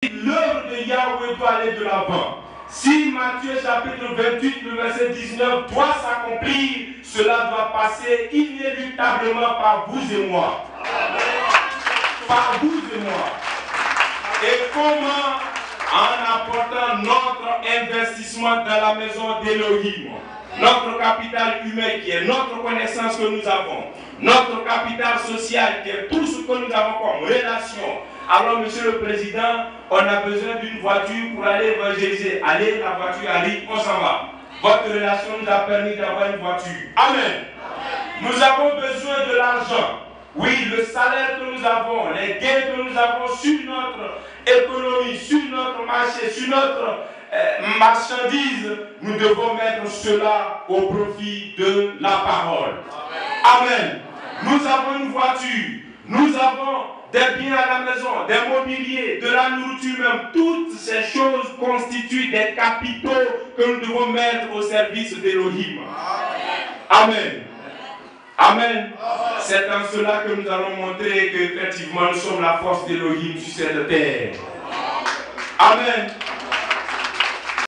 l'œuvre de Yahweh doit aller de l'avant. Si Matthieu chapitre 28, le verset 19 doit s'accomplir, cela doit passer inéluctablement par vous et moi. Par vous et moi. Et comment? En apportant notre investissement dans la maison d'Élohim. Notre capital humain qui est notre connaissance que nous avons. Notre capital social qui est tout ce que nous avons comme relation. Alors, Monsieur le Président, on a besoin d'une voiture pour aller évangéliser. Allez, la voiture arrive, on s'en va. Votre relation nous a permis d'avoir une voiture. Amen. Nous avons besoin de l'argent. Oui, le salaire que nous avons, les gains que nous avons sur notre économie, sur notre marché, sur notre marchandise, nous devons mettre cela au profit de la parole. Amen. Nous avons une voiture, nous avons des biens à la maison, des mobiliers, de la nourriture même. Toutes ces choses constituent des capitaux que nous devons mettre au service d'Élohim. Amen. Amen. C'est en cela que nous allons montrer qu'effectivement nous sommes la force d'Élohim sur cette terre. Amen.